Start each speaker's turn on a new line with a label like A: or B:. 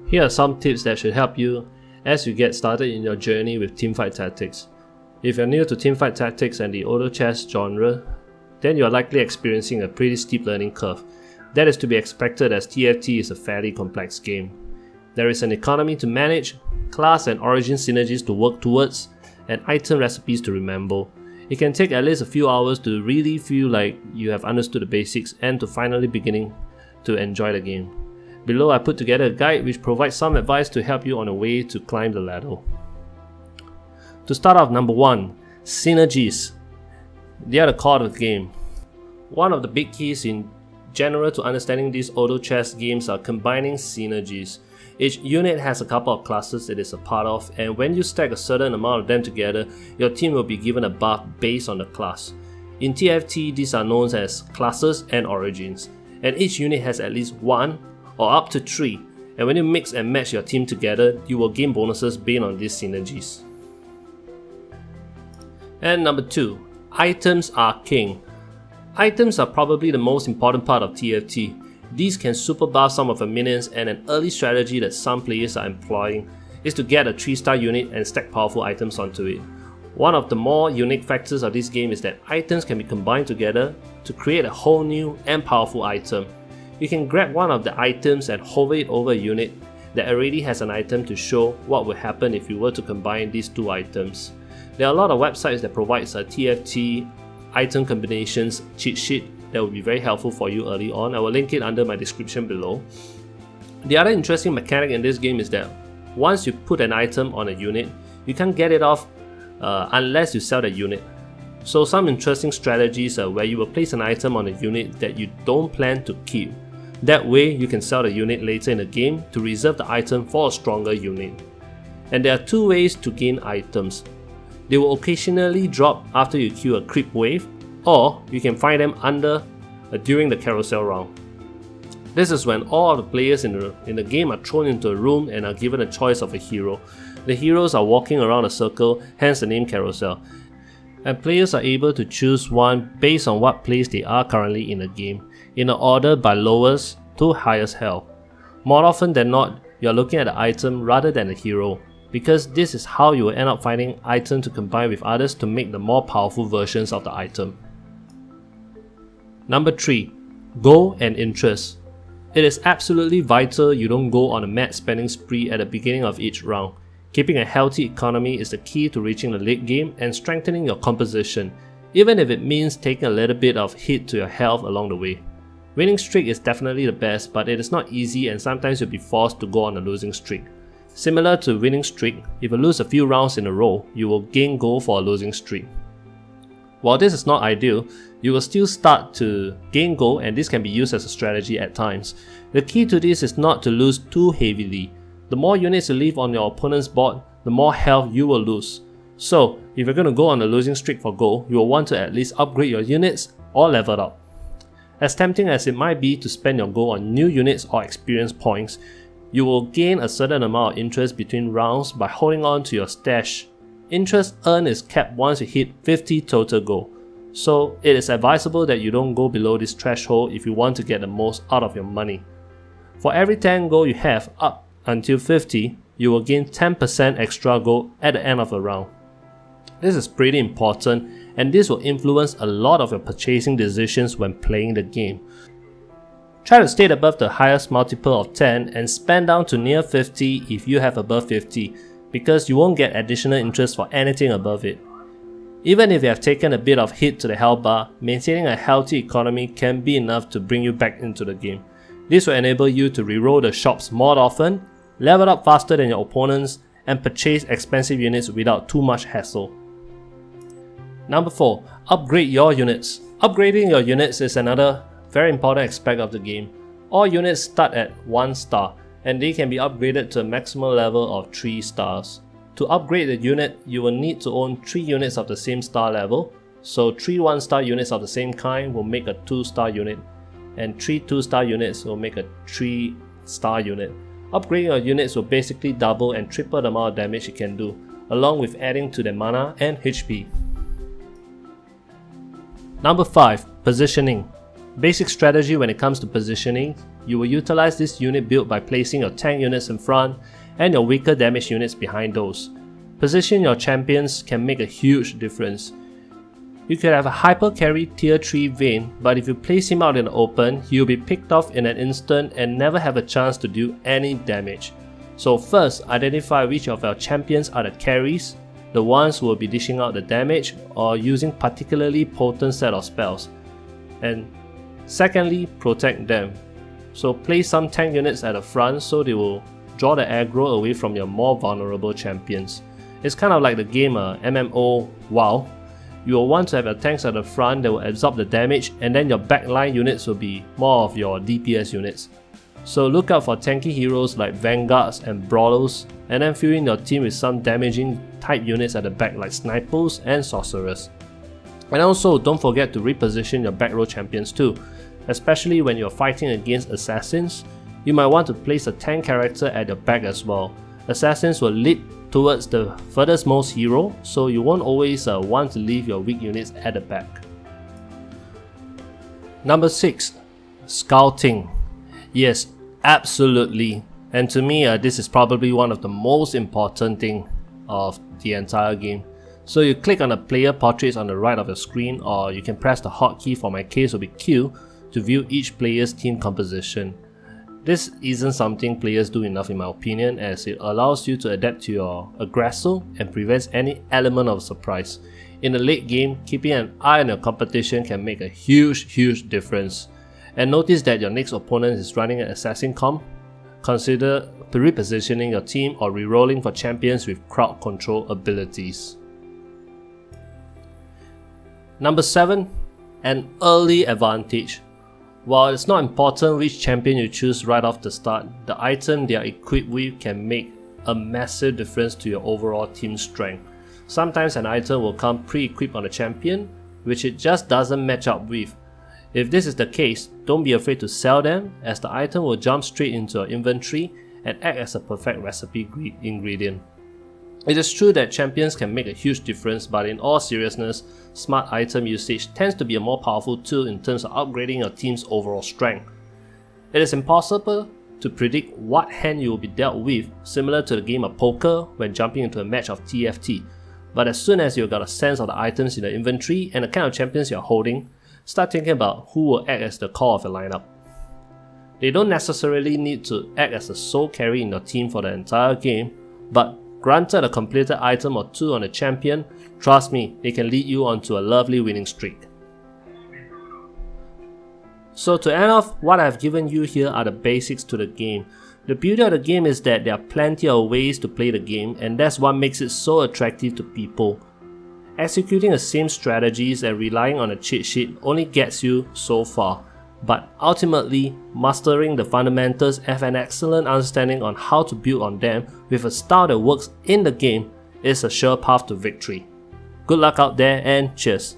A: Here are some tips that should help you as you get started in your journey with Teamfight Tactics. If you're new to Teamfight Tactics and the Autochess genre, then you're likely experiencing a pretty steep learning curve. That is to be expected as TFT is a fairly complex game. There is an economy to manage, class and origin synergies to work towards, and item recipes to remember. It can take at least a few hours to really feel like you have understood the basics and to finally beginning to enjoy the game. Below I put together a guide which provides some advice to help you on the way to climb the ladder. To start off, number 1, Synergies. They are the core of the game. One of the big keys in general to understanding these auto chess games are combining synergies. Each unit has a couple of classes it is a part of, and when you stack a certain amount of them together, your team will be given a buff based on the class. In TFT, these are known as classes and origins, and each unit has at least 1 or up to 3, and when you mix and match your team together, you will gain bonuses based on these synergies. And number 2, items are king. Items are probably the most important part of TFT. These can super buff some of your minions, and an early strategy that some players are employing is to get a 3-star unit and stack powerful items onto it. One of the more unique factors of this game is that items can be combined together to create a whole new and powerful item. You can grab one of the items and hover it over a unit that already has an item to show what would happen if you were to combine these two items. There are a lot of websites that provides a TFT item combinations cheat sheet that will be very helpful for you early on. I will link it under my description below. The other interesting mechanic in this game is that once you put an item on a unit, you can't get it off unless you sell the unit. So some interesting strategies are where you will place an item on a unit that you don't plan to keep. That way you can sell the unit later in the game to reserve the item for a stronger unit. And there are 2 ways to gain items. They will occasionally drop after you kill a creep wave, or you can find them during the carousel round. This is when all of the players in the game are thrown into a room and are given a choice of a hero. The heroes are walking around a circle, hence the name carousel, and players are able to choose one based on what place they are currently in the game, in an order by lowest to highest health. More often than not, you are looking at the item rather than the hero, because this is how you will end up finding items to combine with others to make the more powerful versions of the item. Number 3, goal and interest. It is absolutely vital you don't go on a mad spending spree at the beginning of each round. Keeping a healthy economy is the key to reaching the late game and strengthening your composition, even if it means taking a little bit of hit to your health along the way. Winning streak is definitely the best, but it is not easy and sometimes you'll be forced to go on a losing streak. Similar to winning streak, if you lose a few rounds in a row, you will gain gold for a losing streak. While this is not ideal, you will still start to gain gold, and this can be used as a strategy at times. The key to this is not to lose too heavily. The more units you leave on your opponent's board, the more health you will lose. So, if you're going to go on a losing streak for gold, you will want to at least upgrade your units or level up. As tempting as it might be to spend your gold on new units or experience points, you will gain a certain amount of interest between rounds by holding on to your stash. Interest earned is capped once you hit 50 total gold, so it is advisable that you don't go below this threshold if you want to get the most out of your money. For every 10 gold you have up until 50, you will gain 10% extra gold at the end of the round. This is pretty important, and this will influence a lot of your purchasing decisions when playing the game. Try to stay above the highest multiple of 10 and spend down to near 50 if you have above 50, because you won't get additional interest for anything above it. Even if you have taken a bit of hit to the health bar, maintaining a healthy economy can be enough to bring you back into the game. This will enable you to reroll the shops more often, level up faster than your opponents, and purchase expensive units without too much hassle. Number 4, upgrade your units. Upgrading your units is another very important aspect of the game. All units start at 1 star, and they can be upgraded to a maximum level of 3 stars. To upgrade the unit, you will need to own 3 units of the same star level, so 3 1-star units of the same kind will make a 2-star unit, and 3 2-star units will make a 3-star unit. Upgrading your units will basically double and triple the amount of damage it can do, along with adding to their mana and HP. Number 5, positioning. Basic strategy when it comes to positioning you will utilize this unit build by placing your tank units in front and your weaker damage units behind those. Position your champions can make a huge difference. You could have a hyper carry tier 3 Vayne, but if you place him out in the open, he'll be picked off in an instant and never have a chance to do any damage. So first, identify which of your champions are the carries, the ones who will be dishing out the damage or using particularly potent set of spells. And secondly, protect them. So place some tank units at the front so they will draw the aggro away from your more vulnerable champions. It's kind of like the game MMO WoW. You will want to have your tanks at the front that will absorb the damage, and then your backline units will be more of your DPS units. So look out for tanky heroes like Vanguards and Brawlers, and then fill in your team with some damaging type units at the back like Snipers and Sorcerers. And also don't forget to reposition your back row champions too, especially when you're fighting against assassins. You might want to place a tank character at your back as well. Assassins will lead towards the furthest most hero, so you won't always want to leave your weak units at the back. Number 6. Scouting. Yes, absolutely. And to me, this is probably one of the most important things of the entire game. So you click on the player portraits on the right of your screen, or you can press the hotkey, for my case will be Q, to view each player's team composition. This isn't something players do enough in my opinion, as it allows you to adapt to your aggressor and prevents any element of surprise. In the late game, keeping an eye on your competition can make a huge difference. And notice that your next opponent is running an assassin comp. Consider repositioning your team or rerolling for champions with crowd control abilities. Number 7. An early advantage. While it's not important which champion you choose right off the start, the item they are equipped with can make a massive difference to your overall team strength. Sometimes an item will come pre-equipped on a champion, which it just doesn't match up with. If this is the case, don't be afraid to sell them, as the item will jump straight into your inventory and act as a perfect recipe ingredient. It is true that champions can make a huge difference, but in all seriousness, smart item usage tends to be a more powerful tool in terms of upgrading your team's overall strength. It is impossible to predict what hand you will be dealt with, similar to the game of poker when jumping into a match of TFT. But as soon as you've got a sense of the items in the inventory and the kind of champions you're holding, start thinking about who will act as the core of your lineup. They don't necessarily need to act as the sole carry in your team for the entire game, but granted a completed item or two on a champion, trust me, it can lead you onto a lovely winning streak. So to end off, what I've given you here are the basics to the game. The beauty of the game is that there are plenty of ways to play the game, and that's what makes it so attractive to people. Executing the same strategies and relying on a cheat sheet only gets you so far, but ultimately, mastering the fundamentals and have an excellent understanding on how to build on them with a style that works in the game is a sure path to victory. Good luck out there and cheers!